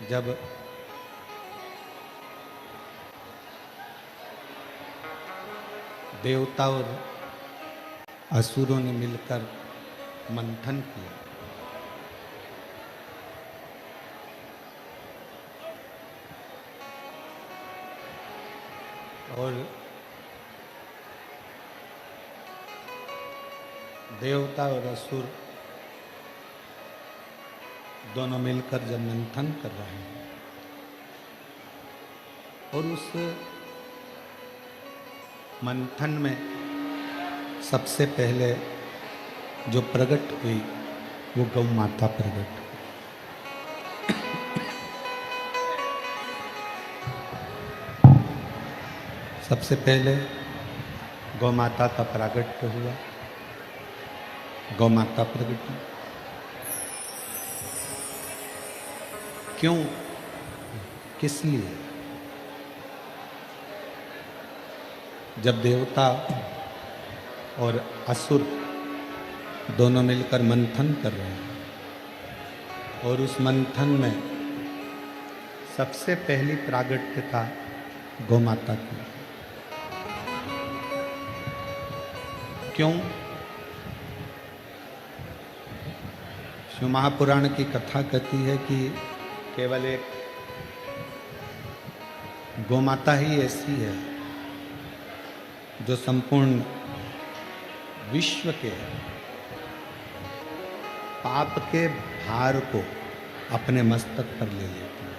जब देवता और असुरों ने मिलकर मंथन किया और देवता और असुर दोनों मिलकर जब मंथन कर रहे हैं और उस मंथन में सबसे पहले जो प्रकट हुई वो गौ माता प्रकट हुई। सबसे पहले गौ माता का प्रागट्य हुआ, गौ माता प्रकट हुई। क्यों, किस लिए? जब देवता और असुर दोनों मिलकर मंथन कर रहे हैं और उस मंथन में सबसे पहली प्रागट्यता गौ माता की। क्यों? शिव महापुराण की कथा कहती है कि केवल एक गौ माता ही ऐसी है जो संपूर्ण विश्व के पाप के भार को अपने मस्तक पर ले लेती है।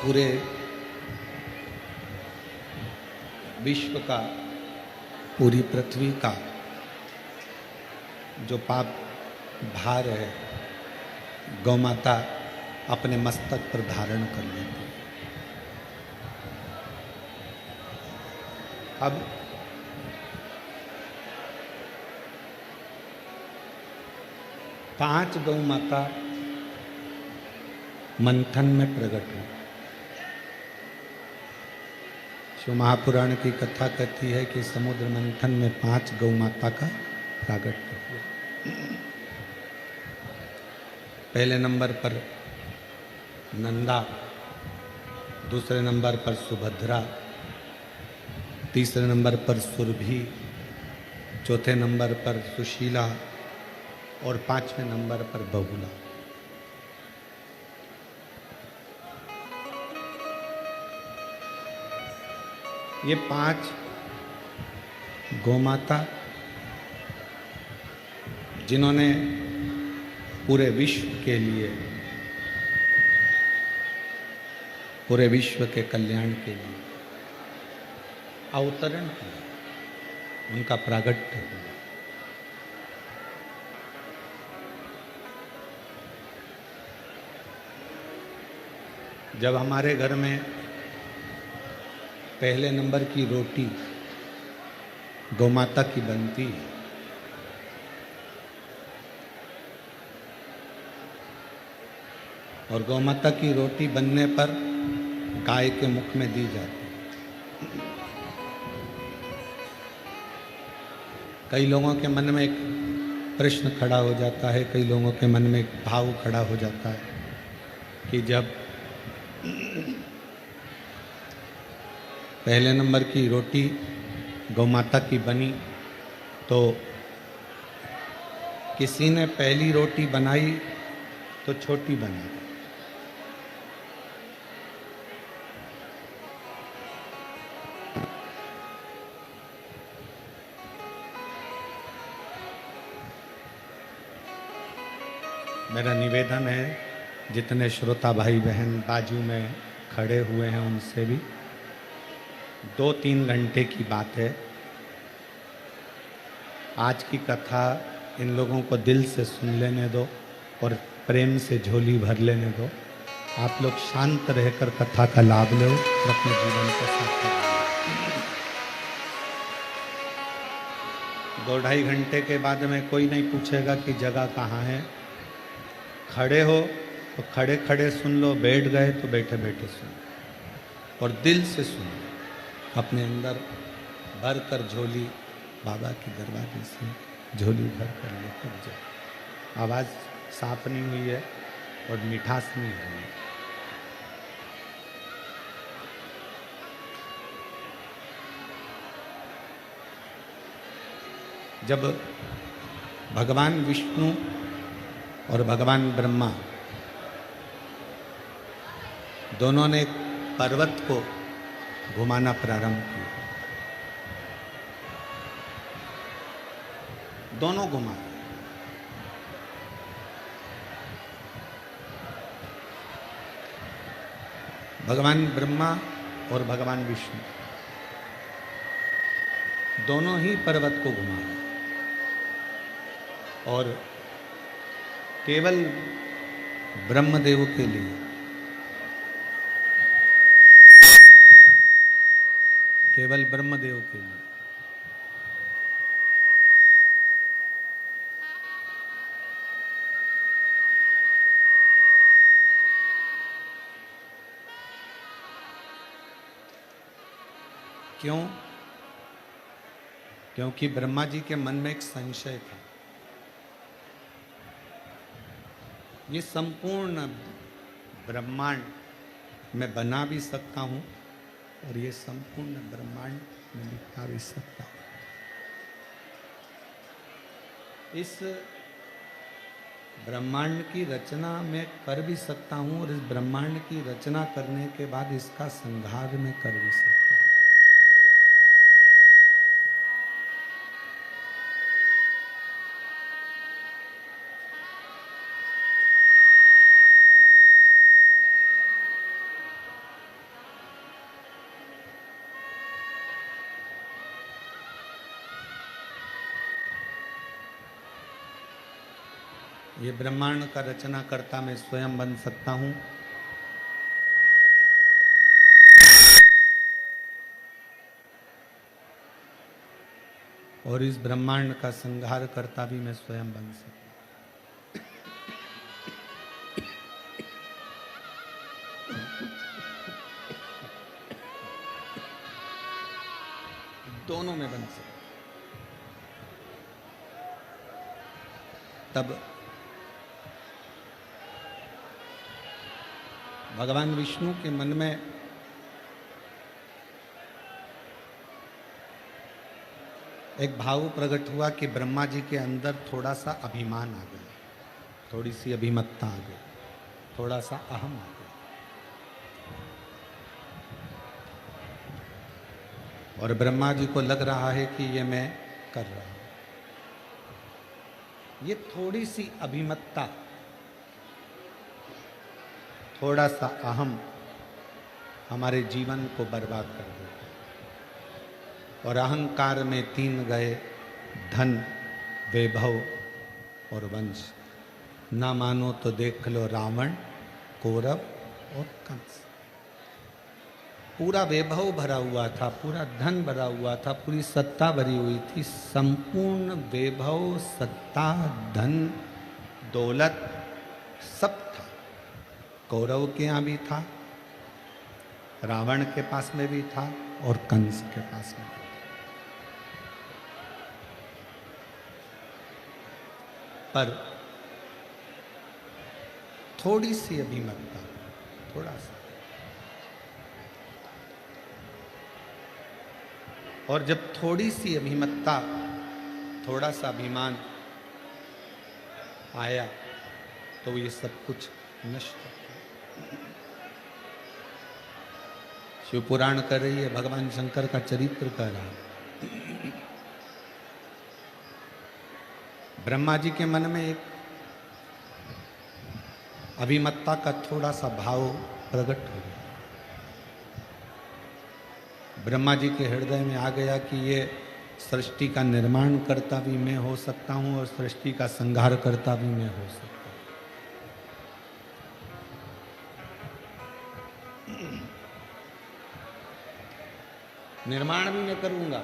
पूरे विश्व का, पूरी पृथ्वी का जो पाप भार है गौ माता अपने मस्तक पर धारण कर लेती है। अब पांच गौ माता मंथन में प्रकट हुई। शिव महापुराण की कथा कहती है कि समुद्र मंथन में 5 गौ माता का प्रागट्य हुआ। पहले नंबर पर नंदा, दूसरे नंबर पर सुभद्रा, तीसरे नंबर पर सुरभि, चौथे नंबर पर सुशीला और 5वें नंबर पर बहुला। ये 5 गौमाता जिन्होंने पूरे विश्व के लिए, पूरे विश्व के कल्याण के लिए अवतरण किया, उनका प्रागट्य हुआ। जब हमारे घर में पहले नंबर की रोटी गौमाता की बनती है और गौमाता की रोटी बनने पर गाय के मुख में दी जाती है, कई लोगों के मन में एक प्रश्न खड़ा हो जाता है, कई लोगों के मन में एक भाव खड़ा हो जाता है कि जब पहले नंबर की रोटी गौमाता की बनी तो किसी ने पहली रोटी बनाई तो छोटी बना। मेरा निवेदन है जितने श्रोता भाई बहन बाजू में खड़े हुए हैं उनसे भी 2-3 घंटे की बात है। आज की कथा इन लोगों को दिल से सुन लेने दो और प्रेम से झोली भर लेने दो। आप लोग शांत रहकर कथा का लाभ लो और अपने जीवन को सार्थक करो। 2-2.5 घंटे के बाद में कोई नहीं पूछेगा कि जगह कहाँ है। खड़े हो तो खड़े खड़े सुन लो, बैठ गए तो बैठे बैठे सुन लो और दिल से सुनो, अपने अंदर भर कर झोली बाबा के दरवाजे से झोली भर कर लेकर जाओ। आवाज़ साफ नहीं हुई है और मिठास नहीं हुई है। जब भगवान विष्णु और भगवान ब्रह्मा दोनों ने पर्वत को घुमाना प्रारंभ किया, दोनों घुमा, भगवान ब्रह्मा और भगवान विष्णु दोनों ही पर्वत को घुमा, और केवल ब्रह्मदेव के लिए, केवल ब्रह्मदेव के लिए क्यों? क्योंकि ब्रह्मा जी के मन में एक संशय था, ये संपूर्ण ब्रह्मांड मैं बना भी सकता हूं और ये संपूर्ण ब्रह्मांड में मिटा भी सकता हूं। इस ब्रह्मांड की रचना मैं कर भी सकता हूं और इस ब्रह्मांड की रचना करने के बाद इसका संहार मैं कर भी सकता हूं। ये ब्रह्मांड का रचना करता मैं स्वयं बन सकता हूं, और इस ब्रह्मांड का संहार करता भी मैं स्वयं बन सकता हूं। दोनों में बन सकता। तब भगवान विष्णु के मन में एक भाव प्रकट हुआ कि ब्रह्मा जी के अंदर थोड़ा सा अभिमान आ गया, थोड़ी सी अभिमत्ता आ गई, थोड़ा सा अहम आ गया, और ब्रह्मा जी को लग रहा है कि ये मैं कर रहा हूं। ये थोड़ी सी अभिमत्ता, थोड़ा सा अहम हमारे जीवन को बर्बाद कर देता है। और अहंकार में तीन गए, धन, वैभव और वंश। ना मानो तो देख लो रावण, कौरव और कंस। पूरा वैभव भरा हुआ था, पूरा धन भरा हुआ था, पूरी सत्ता भरी हुई थी। संपूर्ण वैभव, सत्ता, धन, दौलत सब था। कौरव के यहाँ भी था, रावण के पास में भी था और कंस के पास में भी था। पर थोड़ी सी अभिमत्ता, थोड़ा सा, और जब थोड़ी सी अभिमत्ता, थोड़ा सा अभिमान आया तो ये सब कुछ नष्ट हो गया। शिव पुराण कर रही है, भगवान शंकर का चरित्र कर रहा है। ब्रह्मा जी के मन में एक अभिमत्ता का थोड़ा सा भाव प्रकट हो गया। ब्रह्मा जी के हृदय में आ गया कि ये सृष्टि का निर्माण करता भी मैं हो सकता हूं और सृष्टि का संहार करता भी मैं हो सकता हूं। निर्माण भी मैं करूंगा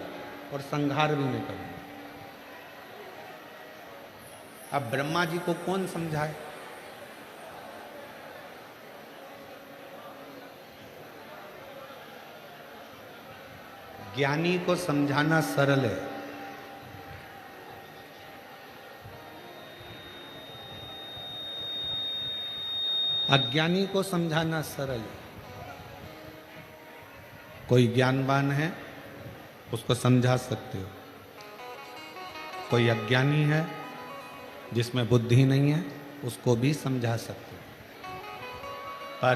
और संहार भी मैं करूंगा। अब ब्रह्मा जी को कौन समझाए? ज्ञानी को समझाना सरल है, अज्ञानी को समझाना सरल है। कोई ज्ञानवान है उसको समझा सकते हो, कोई अज्ञानी है जिसमें बुद्धि नहीं है उसको भी समझा सकते हो, पर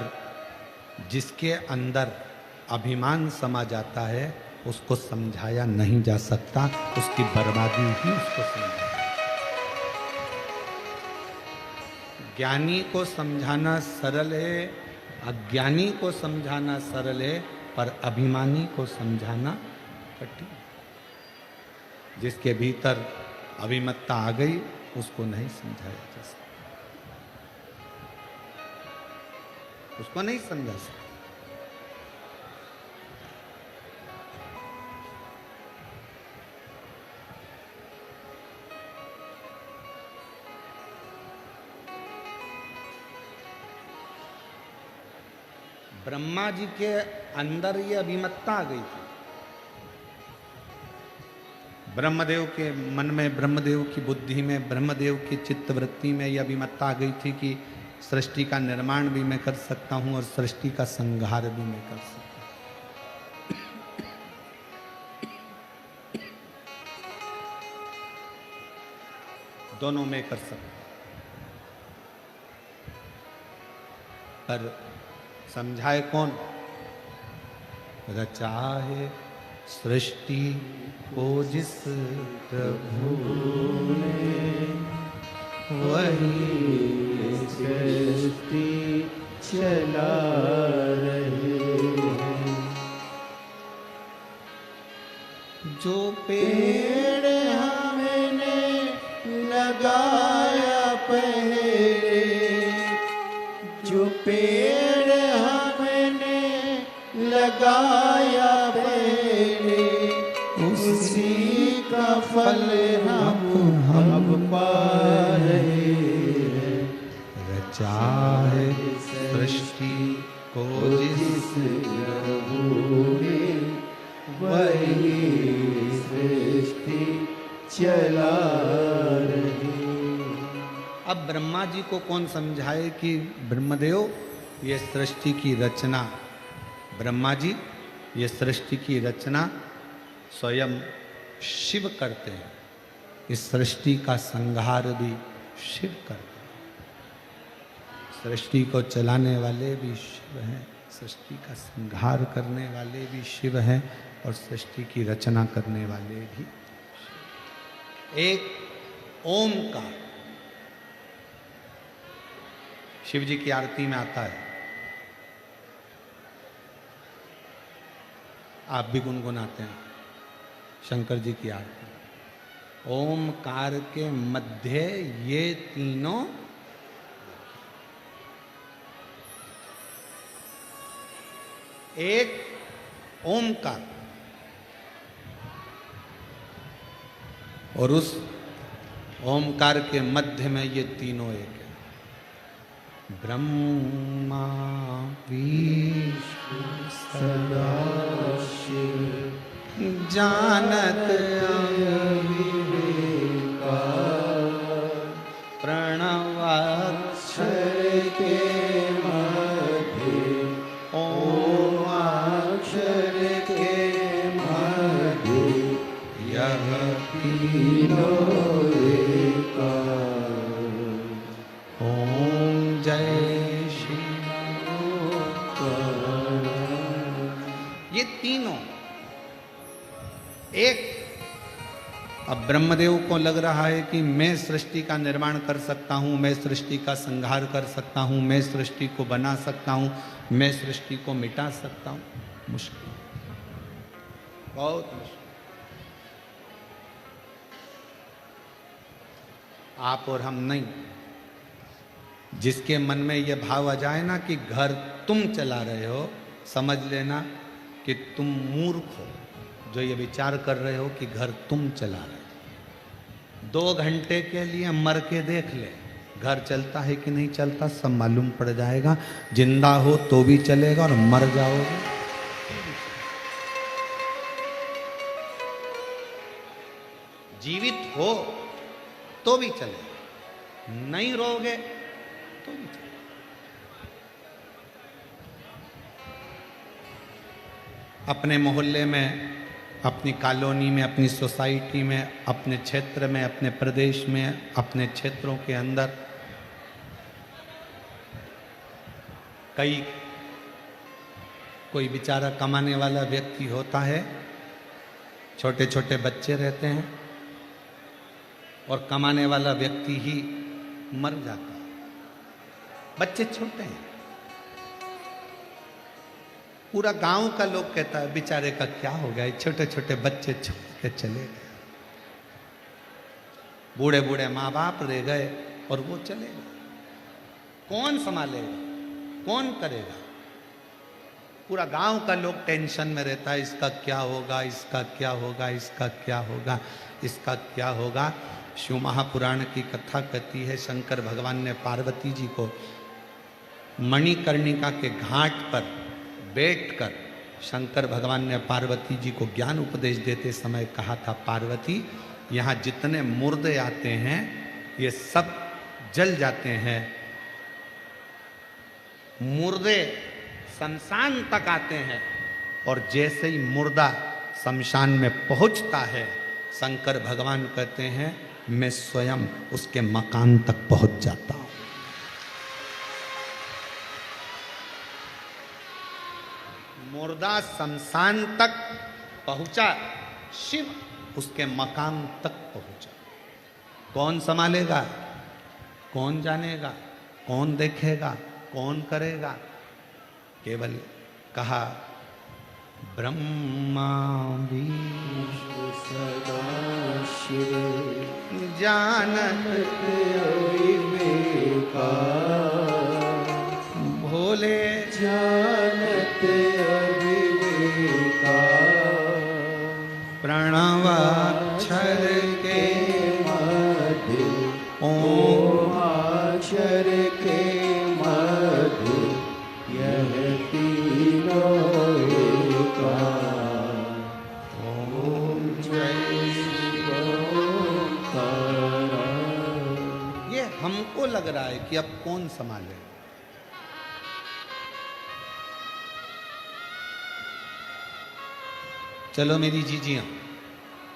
जिसके अंदर अभिमान समा जाता है उसको समझाया नहीं जा सकता, उसकी बर्बादी ही उसको समझा। ज्ञानी को समझाना सरल है, अज्ञानी को समझाना सरल है, पर अभिमानी को समझाना कठिन। जिसके भीतर अभिमत्ता आ गई उसको नहीं समझाया जा सकता, उसको नहीं समझा सकता। ब्रह्मा जी के अंदर ये अभिमत्ता आ गई थी। ब्रह्मदेव के मन में, ब्रह्मदेव की बुद्धि में, ब्रह्मदेव की चित्तवृत्ति में यह अभिमत्ता आ गई थी कि सृष्टि का निर्माण भी मैं कर सकता हूं और सृष्टि का संहार भी मैं कर सकता हूं। दोनों में कर सकता हूं, पर समझाए कौन? रचा है सृष्टि को जिस प्रभु ने, वही सृष्टि चला रहे हैं। जो पेड़ हमने लगाया पहले, जो पेड़ हमने लगाया पहले, उसी का फल हम पा रहे हैं। रचा है सृष्टि को जिस प्रभु ने, वही सृष्टि चला रही। अब ब्रह्मा जी को कौन समझाए कि ब्रह्मदेव ये सृष्टि की रचना, ब्रह्मा जी ये सृष्टि की रचना स्वयं शिव करते हैं, इस सृष्टि का संहार भी शिव करते हैं। सृष्टि को चलाने वाले भी शिव हैं, सृष्टि का संहार करने वाले भी शिव हैं, और सृष्टि की रचना करने वाले भी। एक ओमकार शिव जी की आरती में आता है, आप भी गुनगुनाते हैं शंकर जी की आरती। ओमकार के मध्य ये तीनों, एक ओमकार और उस ओमकार के मध्य में ये तीनों एक है। ब्रह्मा विष्णु सदाशिव जानत अविवेका, प्रणवाक्षर के मध्य ओमाक्षर के मध्य यह तीनों एका। ओम जय शिव। ये तीनों एक। अब ब्रह्मदेव को लग रहा है कि मैं सृष्टि का निर्माण कर सकता हूं, मैं सृष्टि का संहार कर सकता हूं, मैं सृष्टि को बना सकता हूं, मैं सृष्टि को मिटा सकता हूं। मुश्किल, बहुत मुश्किल। आप और हम नहीं। जिसके मन में यह भाव आ जाए ना कि घर तुम चला रहे हो, समझ लेना कि तुम मूर्ख हो जो ये विचार कर रहे हो कि घर तुम चला रहे हो। 2 घंटे के लिए मर के देख ले, घर चलता है कि नहीं चलता सब मालूम पड़ जाएगा। जिंदा हो तो भी चलेगा और मर जाओगे। जीवित हो तो भी चलेगा, नहीं रहोगे तो भी चलेगा। अपने मोहल्ले में, अपनी कॉलोनी में, अपनी सोसाइटी में, अपने क्षेत्र में, अपने प्रदेश में, अपने क्षेत्रों के अंदर कोई बेचारा कमाने वाला व्यक्ति होता है, छोटे छोटे बच्चे रहते हैं और कमाने वाला व्यक्ति ही मर जाता है। बच्चे छोटे हैं, पूरा गांव का लोग कहता है बेचारे का क्या हो गया, छोटे छोटे बच्चे छोड़ के चले गए, बूढ़े बूढ़े माँ बाप रह गए और वो चले गए। कौन संभालेगा, कौन करेगा? पूरा गांव का लोग टेंशन में रहता है, इसका क्या होगा, इसका क्या होगा, इसका क्या होगा, इसका क्या होगा। शिव महापुराण की कथा कहती है, शंकर भगवान ने पार्वती जी को मणिकर्णिका के घाट पर बैठकर शंकर भगवान ने पार्वती जी को ज्ञान उपदेश देते समय कहा था, पार्वती यहाँ जितने मुर्दे आते हैं ये सब जल जाते हैं, मुर्दे शमशान तक आते हैं और जैसे ही मुर्दा शमशान में पहुंचता है, शंकर भगवान कहते हैं मैं स्वयं उसके मकान तक पहुंच जाता हूं। मुर्दा शमशान तक पहुंचा, शिव उसके मकान तक पहुंचा। कौन संभालेगा, कौन जानेगा, कौन देखेगा, कौन करेगा? केवल कहा ब्रह्मा विष्णु सदा शिव जानत अविवेका, भोले जानत अविवेका, प्रणवाक्षर के मध्य ओम अक्षर के मध्य यह तीनों एका। ओम जय शिव ओंकार। ये हमको लग रहा है कि अब कौन संभाले। चलो मेरी जीजियां,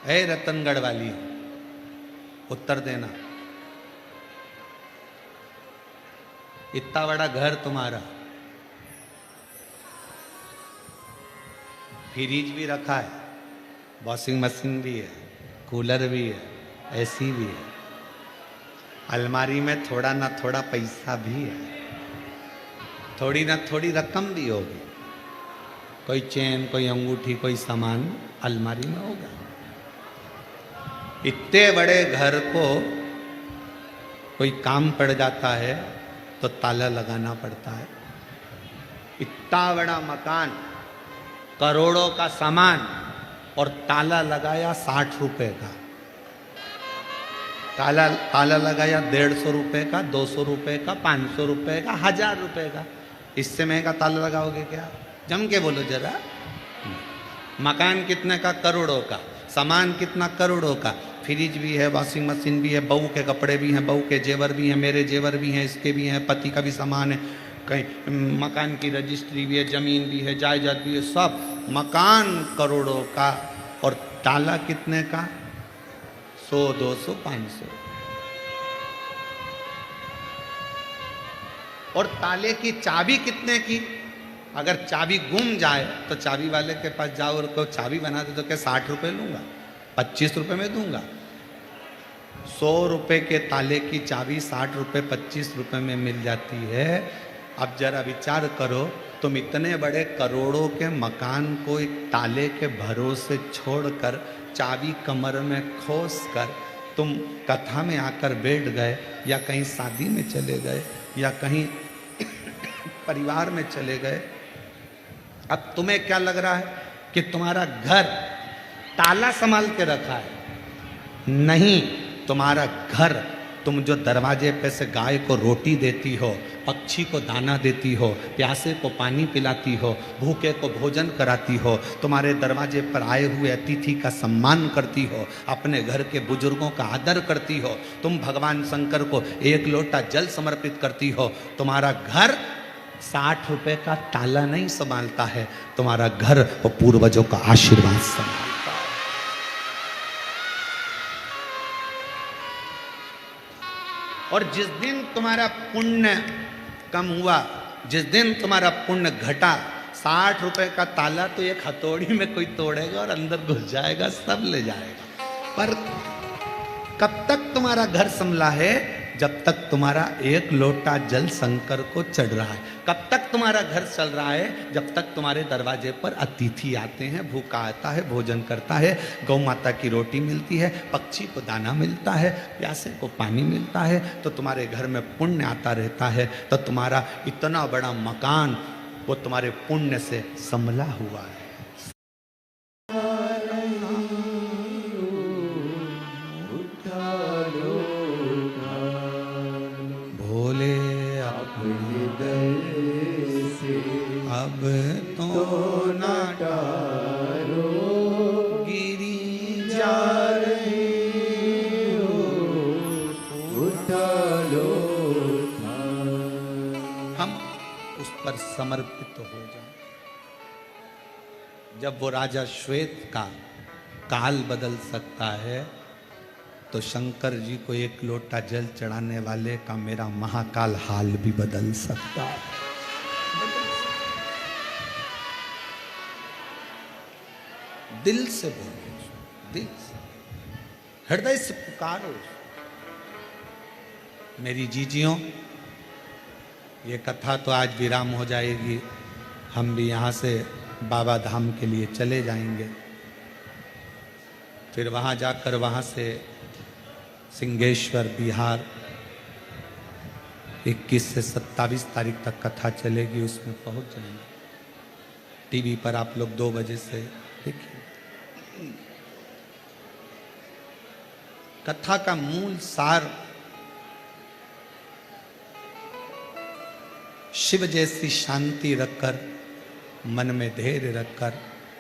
ऐ रतनगढ़ वाली, उत्तर देना। इतना बड़ा घर तुम्हारा, फ्रिज भी रखा है, वॉशिंग मशीन भी है, कूलर भी है, एसी भी है, अलमारी में थोड़ा ना थोड़ा पैसा भी है, थोड़ी ना थोड़ी रकम भी होगी, कोई चेन, कोई अंगूठी, कोई सामान अलमारी में होगा। इतने बड़े घर को कोई काम पड़ जाता है तो ताला लगाना पड़ता है। इतना बड़ा मकान, करोड़ों का सामान और ताला लगाया 60 रुपए का, ताला लगाया 150 रुपए का, 200 रुपए का, 500 रुपए का, 1000 रुपए का। इससे महंगा ताला लगाओगे क्या? जम के बोलो जरा। मकान कितने का? करोड़ों का। सामान कितना? करोड़ों का। फ्रिज भी है, वॉशिंग मशीन भी है, बहू के कपड़े भी हैं, बहू के जेवर भी हैं, मेरे जेवर भी हैं, इसके भी हैं, पति का भी सामान है, कहीं मकान की रजिस्ट्री भी है, जमीन भी है, जायदाद भी है, सब। मकान करोड़ों का और ताला कितने का? 100, 200, 500। और ताले की चाबी कितने की? अगर चाबी गुम जाए तो चाबी वाले के पास जाओ और कहो चाबी बना दे, तो क्या 60 रुपए लूंगा, 25 रुपए में दूंगा। 100 रुपए के ताले की चाबी 60 रुपए, 25 रुपए में मिल जाती है। अब जरा विचार करो, तुम इतने बड़े करोड़ों के मकान को एक ताले के भरोसे छोड़कर, चाबी कमर में खोस कर तुम कथा में आकर बैठ गए, या कहीं शादी में चले गए, या कहीं परिवार में चले गए। अब तुम्हें क्या लग रहा है कि तुम्हारा घर ताला संभाल के रखा है? नहीं, तुम्हारा घर, तुम जो दरवाजे पे से गाय को रोटी देती हो, पक्षी को दाना देती हो, प्यासे को पानी पिलाती हो, भूखे को भोजन कराती हो, तुम्हारे दरवाजे पर आए हुए अतिथि का सम्मान करती हो, अपने घर के बुजुर्गों का आदर करती हो, तुम भगवान शंकर को 1 लोटा जल समर्पित करती हो, तुम्हारा घर 60 रुपए का ताला नहीं संभालता है, तुम्हारा घर और पूर्वजों का आशीर्वाद संभालता है। और जिस दिन तुम्हारा पुण्य कम हुआ, जिस दिन तुम्हारा पुण्य घटा, 60 रुपए का ताला तो एक हथौड़ी में कोई तोड़ेगा और अंदर घुस जाएगा, सब ले जाएगा। पर कब तक तुम्हारा घर संभला है? जब तक तुम्हारा एक लोटा जल शंकर को चढ़ रहा है। कब तक तुम्हारा घर चल रहा है? जब तक तुम्हारे दरवाजे पर अतिथि आते हैं, भूखा आता है, भोजन करता है, गौ माता की रोटी मिलती है, पक्षी को दाना मिलता है, प्यासे को पानी मिलता है, तो तुम्हारे घर में पुण्य आता रहता है। तो तुम्हारा इतना बड़ा मकान वो तुम्हारे पुण्य से संभला हुआ है। अब तो ना टारो, गिरी जा रही हो, उठा लो। हम उस पर समर्पित हो जाएं। जब वो राजा श्वेत का काल बदल सकता है, तो शंकर जी को एक लोटा जल चढ़ाने वाले का मेरा महाकाल हाल भी बदल सकता है। दिल से बोलो, दिल से, हृदय से पुकारो। मेरी जीजियों, ये कथा तो आज विराम हो जाएगी। हम भी यहाँ से बाबा धाम के लिए चले जाएंगे। फिर वहाँ जाकर वहाँ से सिंहेश्वर बिहार 21 से 27 तारीख तक कथा चलेगी, उसमें पहुँच जाएंगे। टीवी पर आप लोग 2 बजे से देखिए। कथा का मूल सार शिव जैसी शांति रखकर, मन में धैर्य रखकर,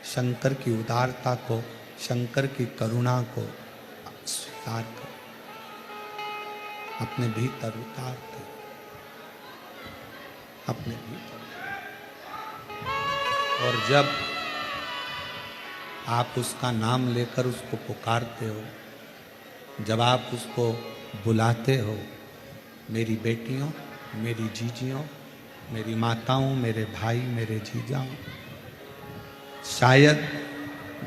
शंकर की उदारता को, शंकर की करुणा को स्वीकार कर, अपने भीतर उतार कर, अपने भीतर। और जब आप उसका नाम लेकर उसको पुकारते हो, जब आप उसको बुलाते हो, मेरी बेटियों, मेरी जीजियों, मेरी माताओं, मेरे भाई, मेरे जीजाओं, शायद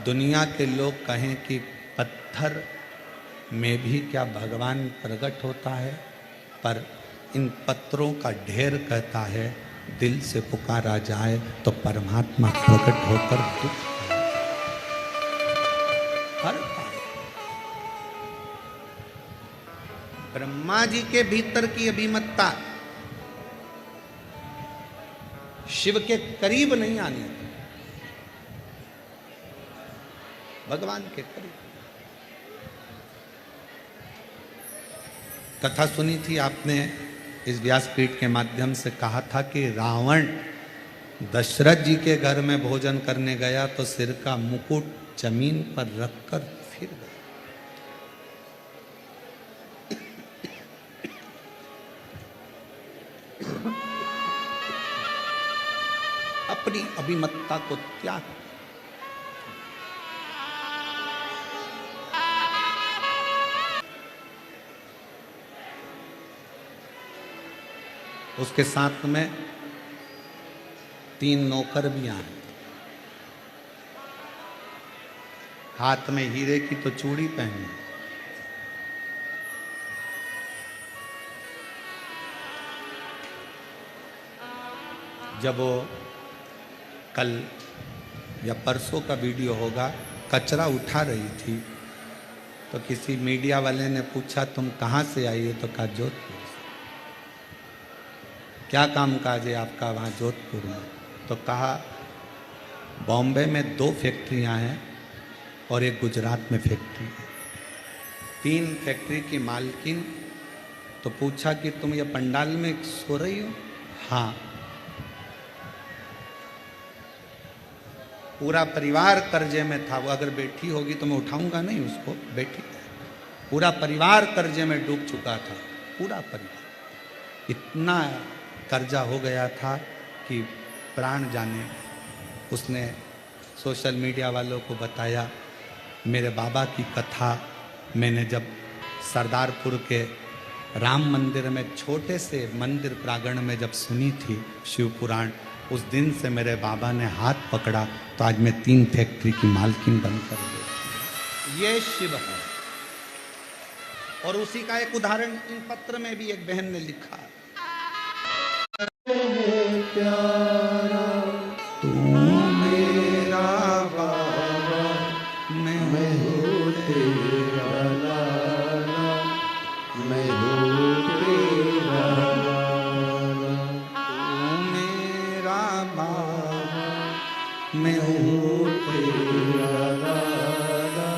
दुनिया के लोग कहें कि पत्थर में भी क्या भगवान प्रकट होता है, पर इन पत्थरों का ढेर कहता है दिल से पुकारा जाए तो परमात्मा प्रकट होकर दुख हर पाए। ब्रह्मा जी के भीतर की अभिमत्ता शिव के करीब नहीं आने, भगवान के करीब। कथा सुनी थी आपने, इस व्यासपीठ के माध्यम से कहा था कि रावण दशरथ जी के घर में भोजन करने गया तो सिर का मुकुट जमीन पर रखकर फिर गया। अपनी अभिमत्ता को त्याग, उसके साथ में 3 नौकर भी आए, हाथ में हीरे की तो चूड़ी पहनी। जब वो कल या परसों का वीडियो होगा, कचरा उठा रही थी तो किसी मीडिया वाले ने पूछा तुम कहाँ से आई हो, तो कहा जोधपुर। क्या काम काज है आपका वहाँ जोधपुर में? तो कहा बॉम्बे में 2 फैक्ट्रियाँ हैं और एक गुजरात में फैक्ट्री है, 3 फैक्ट्री की मालकिन। तो पूछा कि तुम ये पंडाल में सो रही हो? हाँ। पूरा परिवार कर्जे में था, वो अगर बैठी होगी तो मैं उठाऊंगा नहीं उसको, बैठी। पूरा परिवार कर्जे में डूब चुका था, पूरा परिवार। इतना कर्जा हो गया था कि प्राण जाने। उसने सोशल मीडिया वालों को बताया मेरे बाबा की कथा मैंने जब सरदारपुर के राम मंदिर में छोटे से मंदिर प्रांगण में जब सुनी थी शिव पुराण, उस दिन से मेरे बाबा ने हाथ पकड़ा तो आज मैं 3 फैक्ट्री की मालकिन बनकर गई। ये शिव है। और उसी का एक उदाहरण इन पत्र में भी एक बहन ने लिखा, प्यारा तू मेरा बाबा, मैं हूँ तेरा लाला, मैं हूँ तेरा लाला, तू मेरा बाबा, मैं हूँ तेरा लाला,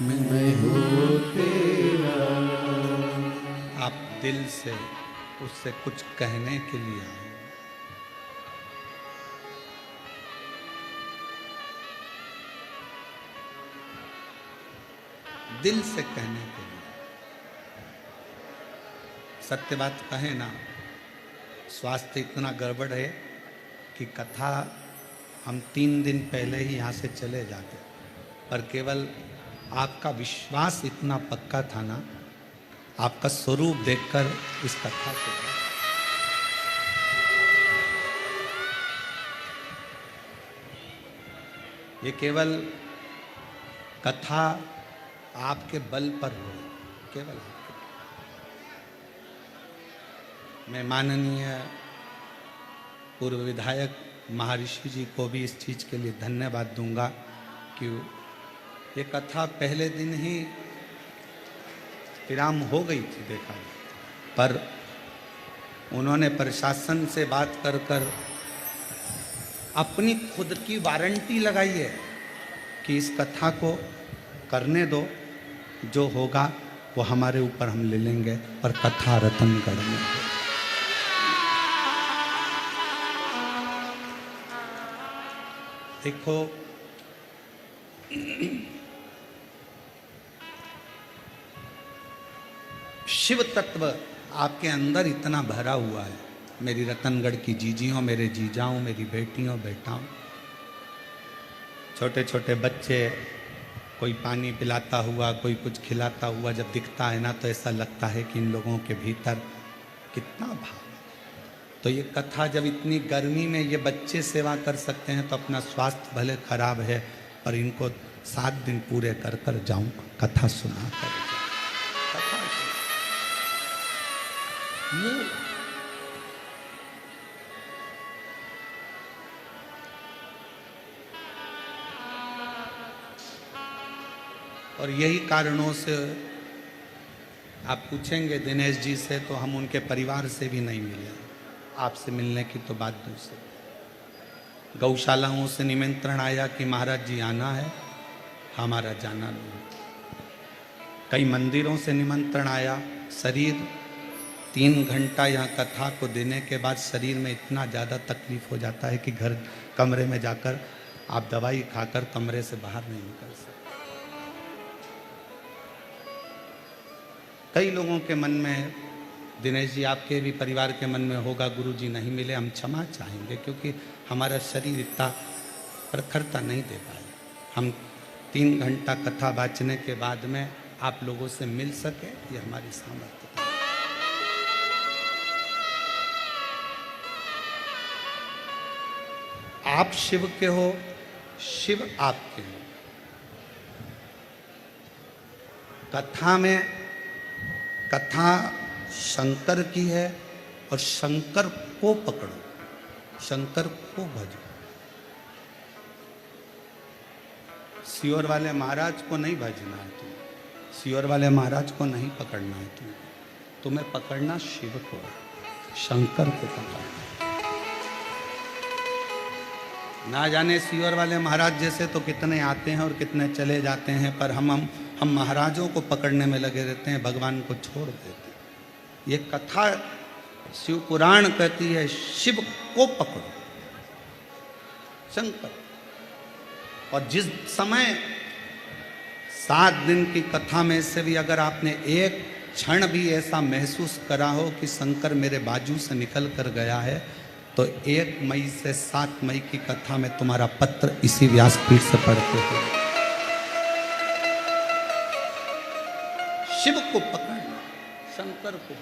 मैं हूँ तेरा लाला। आप दिल से उससे कुछ कहने के लिए आए, दिल से कहने के लिए। सत्य बात कहे ना, स्वास्थ्य इतना गड़बड़ है कि कथा हम 3 दिन पहले ही यहाँ से चले जाते, पर केवल आपका विश्वास इतना पक्का था ना, आपका स्वरूप देखकर इस कथा को, ये केवल कथा आपके बल पर हो, केवल आपके। मैं माननीय पूर्व विधायक महर्षि जी को भी इस चीज़ के लिए धन्यवाद दूंगा कि ये कथा पहले दिन ही विराम हो गई थी देखा, पर उन्होंने प्रशासन से बात कर कर अपनी खुद की वारंटी लगाई है कि इस कथा को करने दो, जो होगा वो हमारे ऊपर हम ले लेंगे, पर कथा रतनगढ़ में हो। देखो शिव तत्व आपके अंदर इतना भरा हुआ है, मेरी रतनगढ़ की जीजियों, मेरे जीजाओं, मेरी बेटियों बेटाओं, छोटे छोटे बच्चे, कोई पानी पिलाता हुआ, कोई कुछ खिलाता हुआ जब दिखता है ना, तो ऐसा लगता है कि इन लोगों के भीतर कितना भाव। तो ये कथा जब इतनी गर्मी में ये बच्चे सेवा कर सकते हैं, तो अपना स्वास्थ्य भले खराब है पर इनको 7 दिन पूरे कर कर जाऊं, कथा सुना कर कथा और यही कारणों से आप पूछेंगे दिनेश जी से, तो हम उनके परिवार से भी नहीं मिले, आपसे मिलने की तो बात दूसरी। गौशालाओं से निमंत्रण आया कि महाराज जी आना है, हमारा जाना नहीं। कई मंदिरों से निमंत्रण आया, शरीर 3 घंटा यहाँ कथा को देने के बाद शरीर में इतना ज़्यादा तकलीफ हो जाता है कि घर कमरे में जाकर आप दवाई खाकर कमरे से बाहर नहीं निकल सकते। कई लोगों के मन में, दिनेश जी आपके भी परिवार के मन में होगा, गुरु जी नहीं मिले, हम क्षमा चाहेंगे क्योंकि हमारा शरीर इतना प्रखरता नहीं दे पाए। हम 3 घंटा कथा बाँचने के बाद में आप लोगों से मिल सके, ये हमारी सामर्थ्य। आप शिव के हो, शिव आपके हो। कथा में, कथा शंकर की है और शंकर को पकड़ो, शंकर को भजो। सियोर वाले महाराज को नहीं भजना है तुम्हें, सियोर वाले महाराज को नहीं पकड़ना है तुम्हें पकड़ना शिव को, शंकर को पकड़ना। ना जाने सियोर वाले महाराज जैसे तो कितने आते हैं और कितने चले जाते हैं, पर हम महाराजों को पकड़ने में लगे रहते हैं, भगवान को छोड़ देते हैं। ये कथा शिव पुराण कहती है शिव को पकड़ो, शंकर। और जिस समय 7 दिन की कथा में से भी अगर आपने एक क्षण भी ऐसा महसूस करा हो कि शंकर मेरे बाजू से निकल कर गया है, तो तो 1 मई से 7 मई की कथा में तुम्हारा पत्र इसी व्यासपीठ से पढ़ते हो। शिव को पकड़ना, शंकर को।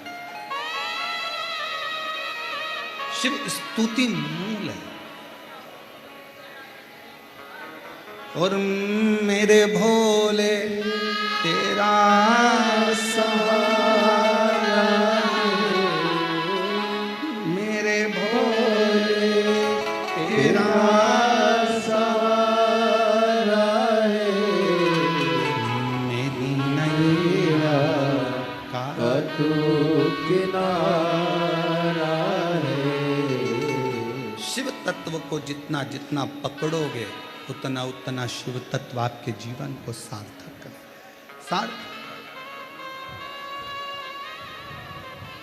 शिव स्तुति मूल है। और मेरे भोले तेरा सहारा, मेरे भोले तेरा सहारा है, मेरी नैया का तू किनारा है। शिव तत्व को जितना जितना पकड़ोगे उतना उतना शिव तत्व आपके जीवन को सार्थक करे। सार्थक।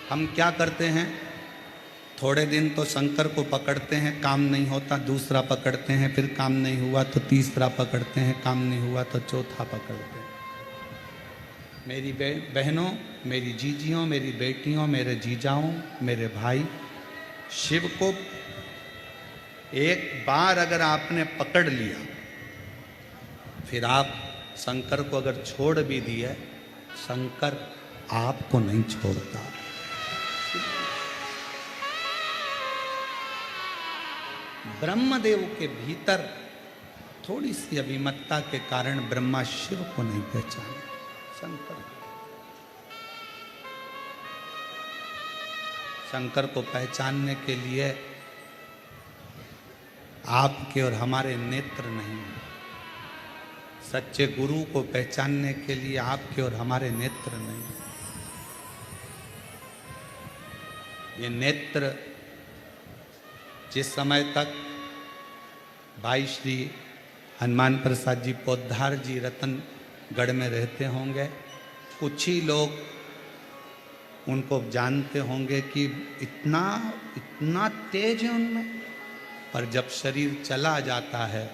हम क्या करते हैं, थोड़े दिन तो शंकर को पकड़ते हैं, काम नहीं होता, दूसरा पकड़ते हैं, फिर काम नहीं हुआ तो तीसरा पकड़ते हैं, काम नहीं हुआ तो चौथा पकड़ते हैं। मेरी बहनों, मेरी जीजियों, मेरी बेटियों, मेरे जीजाओं, मेरे भाई, शिव को एक बार अगर आपने पकड़ लिया, फिर आप शंकर को अगर छोड़ भी दिए, शंकर आपको नहीं छोड़ता। ब्रह्मदेव के भीतर थोड़ी सी अभिमतता के कारण ब्रह्मा शिव को नहीं पहचाने, शंकर को पहचानने के लिए आपके और हमारे नेत्र नहीं है। सच्चे गुरु को पहचानने के लिए आपके और हमारे नेत्र नहीं है। ये नेत्र जिस समय तक भाई श्री हनुमान प्रसाद जी पोद्दार जी रतनगढ़ में रहते होंगे, कुछ ही लोग उनको जानते होंगे कि इतना तेज है उनमें। पर जब शरीर चला जाता है,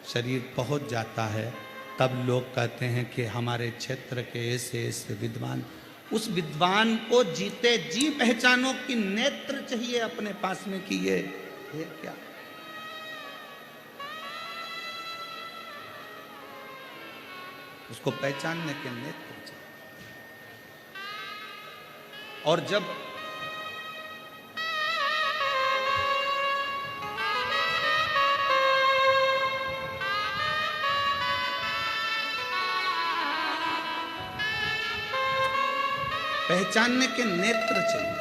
शरीर पहुंच जाता है, तब लोग कहते हैं कि हमारे क्षेत्र के ऐसे ऐसे विद्वान। उस विद्वान को जीते जी पहचानो कि नेत्र चाहिए अपने पास में कि ये क्या। उसको पहचानने के नेत्र चाहिए। और जब पहचानने के नेत्र चाहिए।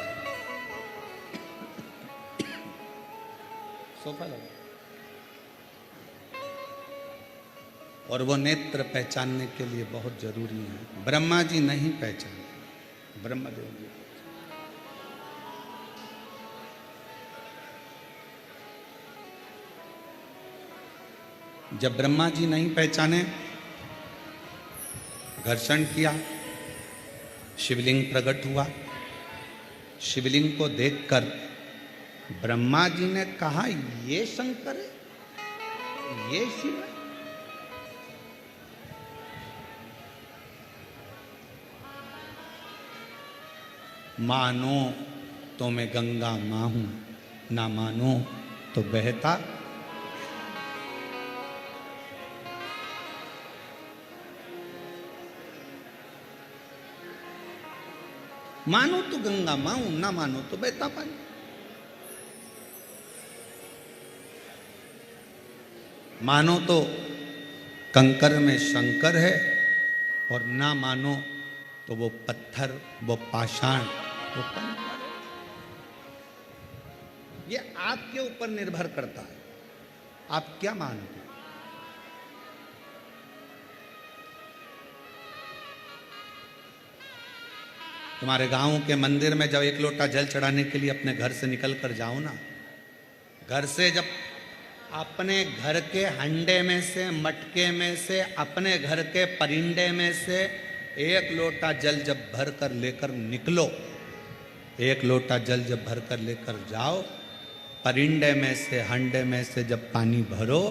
सोफा लगा। और वो नेत्र पहचानने के लिए बहुत जरूरी है। ब्रह्मा जी नहीं पहचाने, ब्रह्मदेव जी। जब ब्रह्मा जी नहीं पहचाने, घर्षण किया, शिवलिंग प्रकट हुआ। शिवलिंग को देखकर ब्रह्मा जी ने कहा, ये शंकर है, ये शिव है। मानो तो मैं गंगा मां हूं, ना मानो तो बहता। मानो तो गंगा मां हूं, ना मानो तो बहता पानी। मानो तो कंकर में शंकर है, और ना मानो तो वो पत्थर, वो पाषाण, वो कंकर है। ये आपके ऊपर निर्भर करता है, आप क्या मानते हैं। तुम्हारे गांव के मंदिर में जब एक लोटा जल चढ़ाने के लिए अपने घर से निकल कर जाओ ना, घर से जब अपने घर के हंडे में से, मटके में से, अपने घर के परिंडे में से एक लोटा जल जब भर कर लेकर निकलो, एक लोटा जल जब भर कर लेकर जाओ, परिंडे में से, हंडे में से जब पानी भरो,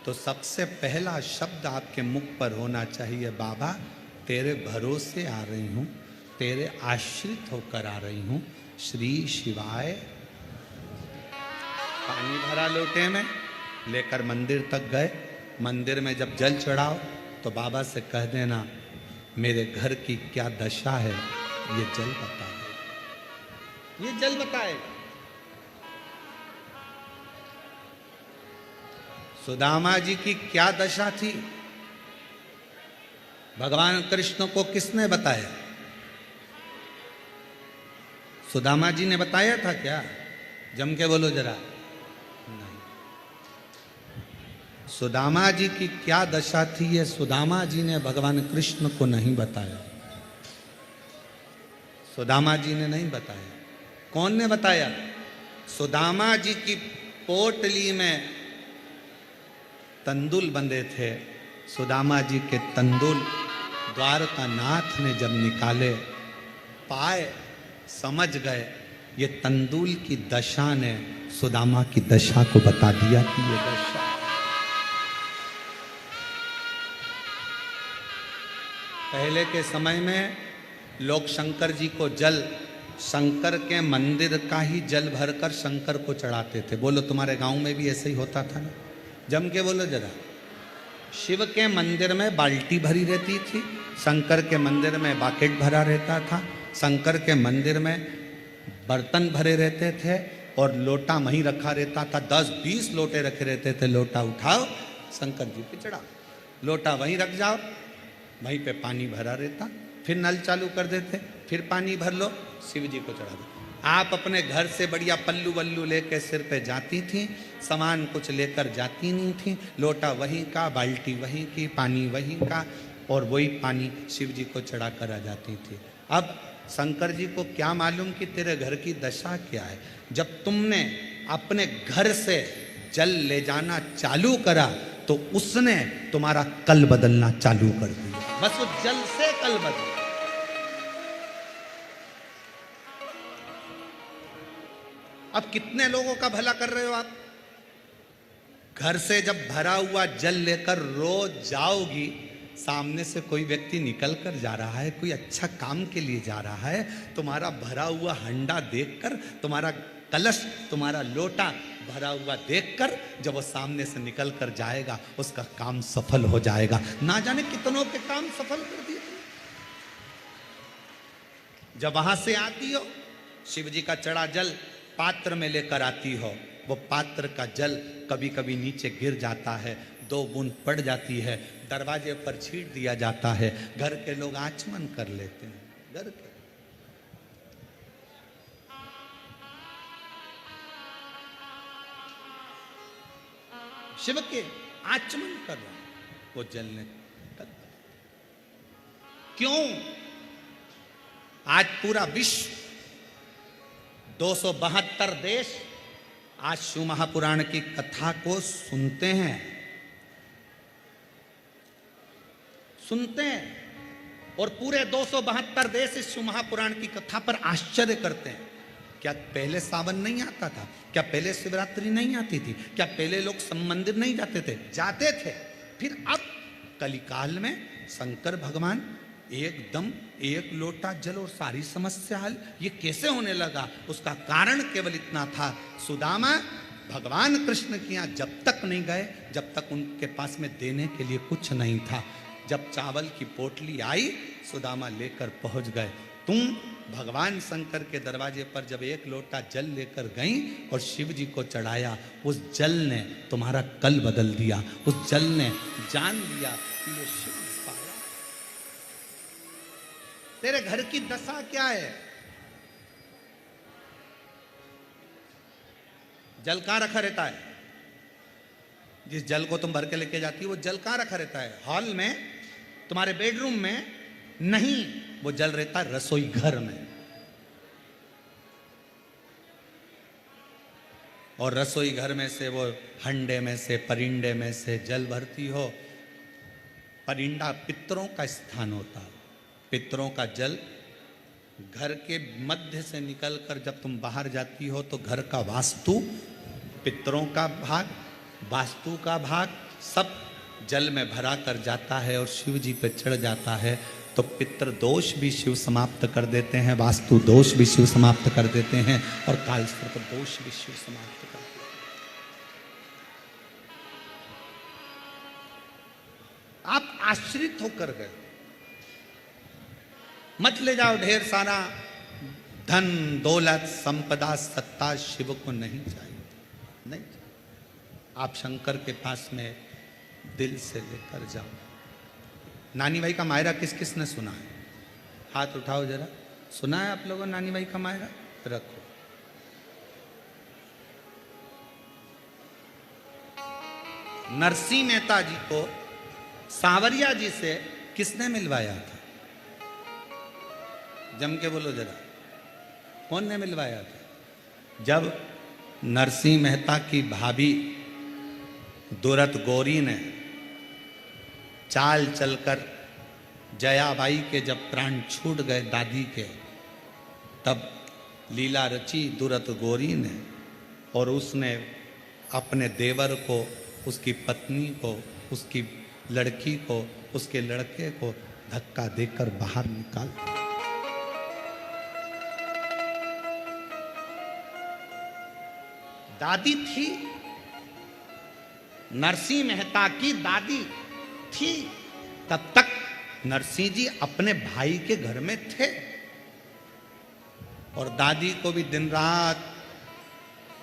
तो सबसे पहला शब्द आपके मुख पर होना चाहिए, बाबा तेरे भरोसे आ रही हूँ, तेरे आश्रित होकर आ रही हूँ, श्री शिवाय। पानी भरा लोटे में, लेकर मंदिर तक गए। मंदिर में जब जल चढ़ाओ तो बाबा से कह देना मेरे घर की क्या दशा है, ये जल बताए, ये जल बताए। सुदामा जी की क्या दशा थी, भगवान कृष्ण को किसने बताया? सुदामा जी ने बताया था क्या? जम के बोलो जरा। नहीं। सुदामा जी की क्या दशा थी, ये सुदामा जी ने भगवान कृष्ण को नहीं बताया। सुदामा जी ने नहीं बताया। कौन ने बताया? सुदामा जी की पोटली में तंदुल बंधे थे। सुदामा जी के तंदुल द्वारका नाथ ने जब निकाले, पाए, समझ गए ये तंदुल की दशा ने सुदामा की दशा को बता दिया कि ये दशा। पहले के समय में लोग शंकर जी को जल, शंकर के मंदिर का ही जल भरकर शंकर को चढ़ाते थे। बोलो तुम्हारे गांव में भी ऐसे ही होता था ना? जम के बोलो जरा। शिव के मंदिर में बाल्टी भरी रहती थी, शंकर के मंदिर में बाकेट भरा रहता था, शंकर के मंदिर में बर्तन भरे रहते थे और लोटा वहीं रखा रहता था। 10-20 लोटे रखे रहते थे। लोटा उठाओ, शंकर जी पे चढ़ाओ, लोटा वहीं रख जाओ, वहीं पे पानी भरा रहता। फिर नल चालू कर देते, फिर पानी भर लो, शिव जी को चढ़ा दो। आप अपने घर से बढ़िया पल्लू वल्लू लेकर सिर पे जाती थी, सामान कुछ लेकर जाती नहीं थी। लोटा वहीं का, बाल्टी वहीं की, पानी वहीं का, और वही पानी शिव जी को चढ़ा कर आ जाती थी। अब शंकर जी को क्या मालूम कि तेरे घर की दशा क्या है। जब तुमने अपने घर से जल ले जाना चालू करा तो उसने तुम्हारा कल बदलना चालू कर दिया। बस उस जल से कल बदल। अब कितने लोगों का भला कर रहे हो आप? घर से जब भरा हुआ जल लेकर रोज जाओगी, सामने से कोई व्यक्ति निकल कर जा रहा है, कोई अच्छा काम के लिए जा रहा है, तुम्हारा भरा हुआ हंडा देखकर, तुम्हारा कलश, तुम्हारा लोटा भरा हुआ देखकर जब वो सामने से निकल कर जाएगा, उसका काम सफल हो जाएगा। ना जाने कितनों के काम सफल कर दिए। जब वहां से आती हो, शिव जी का चढ़ा जल पात्र में लेकर आती हो, वो पात्र का जल कभी कभी नीचे गिर जाता है, 2 बूंद पड़ जाती है, दरवाजे पर छींट दिया जाता है, घर के लोग आचमन कर लेते हैं। घर के शिव के आचमन कर रहा है, वो जलने। क्यों? आज पूरा विश्व, 272 देश आज शिव महापुराण की कथा को सुनते हैं, और पूरे 272 देश इस शिव महापुराण की कथा पर आश्चर्य करते हैं। क्या पहले सावन नहीं आता था? क्या पहले शिवरात्रि नहीं आती थी? क्या पहले लोग मंदिर नहीं जाते थे? जाते थे। फिर अब कलिकाल में शंकर भगवान एकदम एक लोटा जल और सारी समस्या हल, ये कैसे होने लगा? उसका कारण केवल इतना था, सुदामा भगवान कृष्ण के यहाँ जब तक नहीं गए, जब तक उनके पास में देने के लिए कुछ नहीं था। जब चावल की पोटली आई, सुदामा लेकर पहुंच गए। तुम भगवान शंकर के दरवाजे पर जब एक लोटा जल लेकर गई और शिव जी को चढ़ाया, उस जल ने तुम्हारा कल बदल दिया। उस जल ने जान लिया कि ये शिव पाया। तेरे घर की दशा क्या है? जल कहां रखा रहता है? जिस जल को तुम भर के लेके जाती हो, वो जल कहां रखा रहता है? हॉल में, तुम्हारे बेडरूम में नहीं, वो जल रहता है रसोई घर में। और रसोई घर में से वो हंडे में से, परिंडे में से जल भरती हो। परिंडा पितरों का स्थान होता है। पितरों का जल घर के मध्य से निकलकर जब तुम बाहर जाती हो तो घर का वास्तु, पितरों का भाग, वास्तु का भाग सब जल में भरा कर जाता है और शिव जी पे चढ़ जाता है। तो पितृ दोष भी शिव समाप्त कर देते हैं, वास्तु दोष भी शिव समाप्त कर देते हैं, और काल सर्प दोष भी शिव समाप्त कर देते हैं। आश्रित होकर गए। मत ले जाओ ढेर सारा धन दौलत संपदा सत्ता, शिव को नहीं चाहिए, नहीं। आप शंकर के पास में दिल से लेकर जाओ। नानी भाई का मायरा किस किस ने सुना है? हाथ उठाओ जरा। सुना है आप लोगों नानी भाई का मायरा? रखो। नरसिंह मेहता जी को सांवरिया जी से किसने मिलवाया था? जम के बोलो जरा, कौन ने मिलवाया था? जब नरसिंह मेहता की भाभी दुरत गौरी ने चाल चलकर जयाबाई के जब प्राण छूट गए दादी के, तब लीला रची दुरत गौरी ने, और उसने अपने देवर को, उसकी पत्नी को, उसकी लड़की को, उसके लड़के को धक्का देकर बाहर निकाल दिया। दादी थी, नरसिंह मेहता की दादी थी, तब तक नरसिंह जी अपने भाई के घर में थे, और दादी को भी दिन रात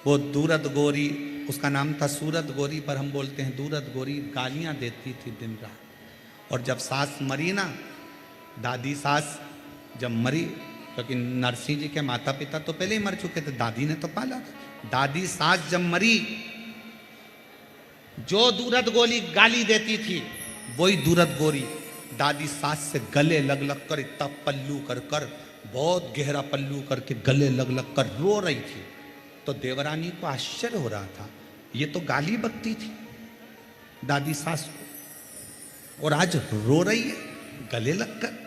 वो दूरत गोरी, उसका नाम था सूरत गोरी पर हम बोलते हैं दूरत गोरी, गालियां देती थी दिन रात। और जब सास मरी ना, दादी सास जब मरी, क्योंकि नरसिंह जी के माता पिता तो पहले ही मर चुके थे, दादी ने तो पाला था। दादी सास जब मरी, जो दूरत गोरी गाली देती थी, वही दूरत गोरी दादी सास से गले लग लग कर, इतना पल्लू कर कर, बहुत गहरा पल्लू करके गले लग लग कर रो रही थी। तो देवरानी को आश्चर्य हो रहा था, ये तो गाली बकती थी दादी सास को, और आज रो रही है गले लगकर।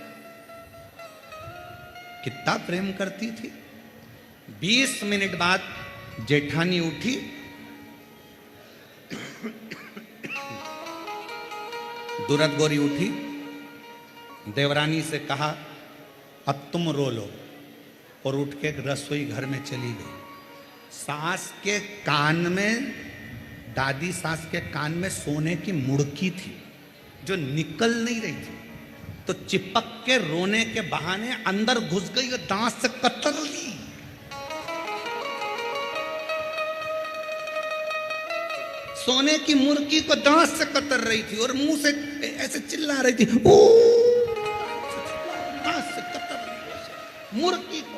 कितना प्रेम करती थी। 20 मिनट बाद जेठानी उठी, दुरत गौरी उठी, देवरानी से कहा अब तुम रो लो, और उठ के रसोई घर में चली गई। सास के कान में, दादी सास के कान में सोने की मुड़की थी जो निकल नहीं रही थी, तो चिपक के रोने के बहाने अंदर घुस गई और दांत से कतर ली। सोने की मुर्गी को दांत से कतर रही थी और मुंह से ऐसे चिल्ला रही थी, ओ दांत से कतर रही मुर्गी को।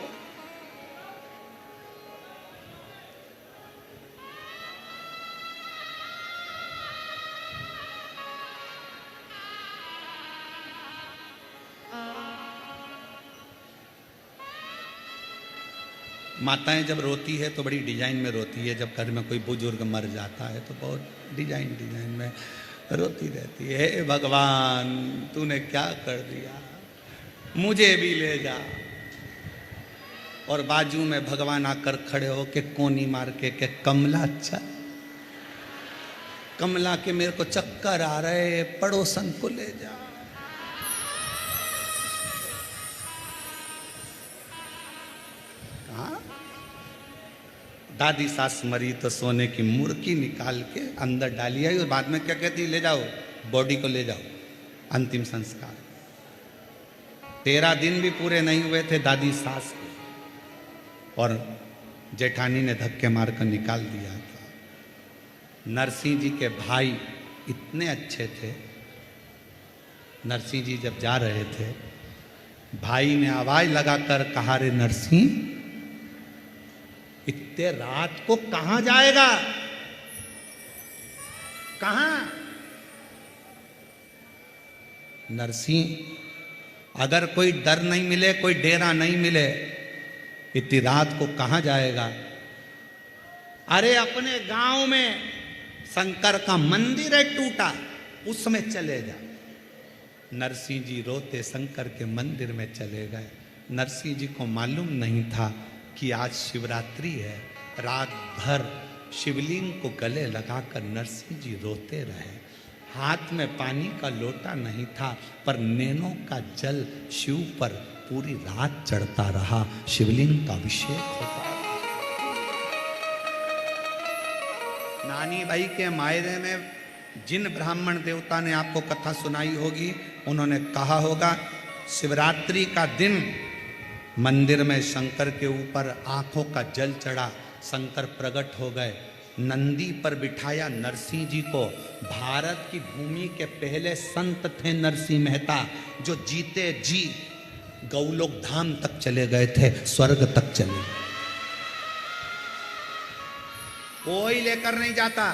माताएं जब रोती है तो बड़ी डिजाइन में रोती है। जब घर में कोई बुजुर्ग मर जाता है तो बहुत डिजाइन में रोती रहती है, हे भगवान तूने क्या कर दिया, मुझे भी ले जा। और बाजू में भगवान आकर खड़े हो के कोनी मार के कमला चल, कमला के मेरे को चक्कर आ रहे, पड़ोसन को ले जा। दादी सास मरी तो सोने की मुर्गी निकाल के अंदर डाली आई, और बाद में क्या कहती, ले जाओ बॉडी को ले जाओ अंतिम संस्कार। 13 दिन भी पूरे नहीं हुए थे दादी सास के, और जेठानी ने धक्के मारकर निकाल दिया था। नरसिंह जी के भाई इतने अच्छे थे, नरसिंह जी जब जा रहे थे, भाई ने आवाज लगाकर कहा, रे नरसिंह इतने रात को कहां जाएगा, कहां? नरसिंह अगर कोई डर नहीं मिले, कोई डेरा नहीं मिले, इतनी रात को कहां जाएगा? अरे अपने गांव में शंकर का मंदिर है टूटा, उसमें चले जा। नरसिंह जी रोते शंकर के मंदिर में चले गए। नरसिंह जी को मालूम नहीं था कि आज शिवरात्रि है। रात भर शिवलिंग को गले लगाकर नरसिंह जी रोते रहे। हाथ में पानी का लोटा नहीं था, पर नैनों का जल शिव पर पूरी रात चढ़ता रहा, शिवलिंग का अभिषेक होता रहा। नानी भाई के मायरे में जिन ब्राह्मण देवता ने आपको कथा सुनाई होगी उन्होंने कहा होगा शिवरात्रि का दिन मंदिर में शंकर के ऊपर आंखों का जल चढ़ा, शंकर प्रकट हो गए, नंदी पर बिठाया नरसिंह जी को। भारत की भूमि के पहले संत थे नरसिंह मेहता, जो जीते जी गौलोक धाम तक चले गए थे, स्वर्ग तक चले। कोई लेकर नहीं जाता,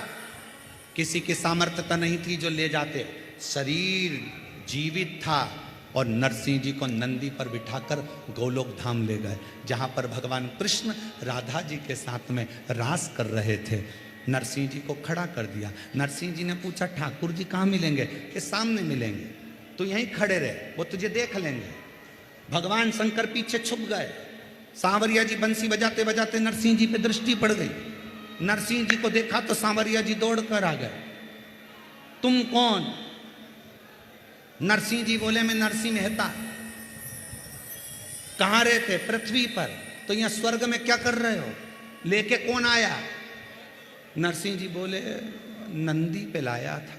किसी की सामर्थ्यता नहीं थी जो ले जाते। शरीर जीवित था और नरसिंह जी को नंदी पर बिठाकर गोलोक धाम ले गए, जहाँ पर भगवान कृष्ण राधा जी के साथ में रास कर रहे थे। नरसिंह जी को खड़ा कर दिया। नरसिंह जी ने पूछा ठाकुर जी कहाँ मिलेंगे? कि सामने मिलेंगे, तो यहीं खड़े रहे, वो तुझे देख लेंगे। भगवान शंकर पीछे छुप गए। सांवरिया जी बंसी बजाते बजाते नरसिंह जी पे दृष्टि पड़ गई। नरसिंह जी को देखा तो सांवरिया जी दौड़ कर आ गए। तुम कौन? नरसिंह जी बोले मैं नरसिंह मेहता। कहां रहते? पृथ्वी पर। तो यहां स्वर्ग में क्या कर रहे हो? लेके कौन आया? नरसिंह जी बोले नंदी पे लाया था,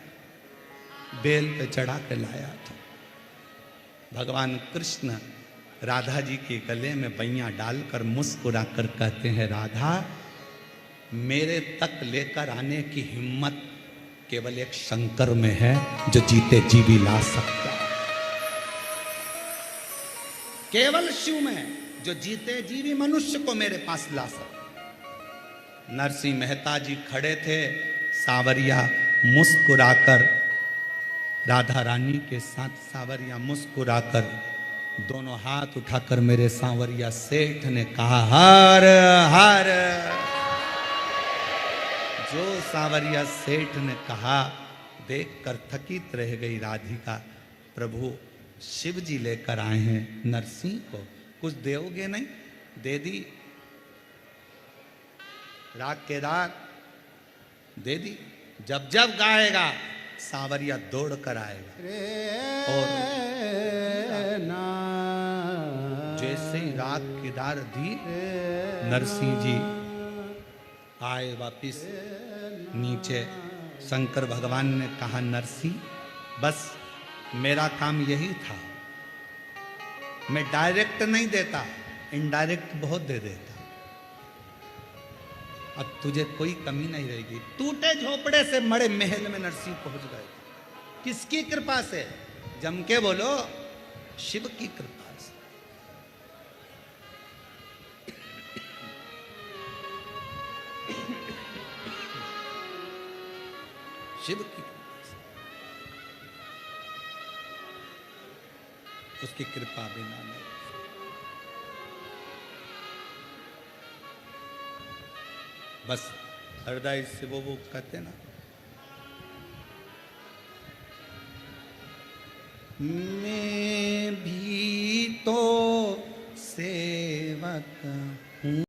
बेल पे चढ़ा के लाया था। भगवान कृष्ण राधा जी के गले में बैया डालकर मुस्कुरा कर कहते हैं राधा, मेरे तक लेकर आने की हिम्मत केवल एक शंकर में है, जो जीते जी भी ला सकता है। केवल शिव में, जो जीते जी भी मनुष्य को मेरे पास ला सकता। नरसिंह मेहता जी खड़े थे, सांवरिया मुस्कुराकर, राधा रानी के साथ सांवरिया मुस्कुराकर दोनों हाथ उठाकर मेरे सांवरिया सेठ ने कहा हर हर। जो सांवरिया सेठ ने कहा देखकर थकित रह गई राधिका। प्रभु शिव जी लेकर आए हैं नरसिंह को, कुछ दोगे नहीं? दे दी, राग के राग दे दी। जब जब गाएगा सांवरिया दौड़ कर आएगा। और जैसे ही राग केदार दी, नरसिंह जी आए वापिस नीचे। शंकर भगवान ने कहा नरसिंह बस मेरा काम यही था, मैं डायरेक्ट नहीं देता, इनडायरेक्ट बहुत दे देता। अब तुझे कोई कमी नहीं रहेगी। टूटे झोपड़े से मड़े महल में नरसिंह पहुंच गए। किसकी कृपा से? जम के बोलो, शिव की कृपा से। शिव की कृपा से, उसकी कृपा बिना नहीं। बस हृदय से वो कहते ना, मैं भी तो सेवक हूँ।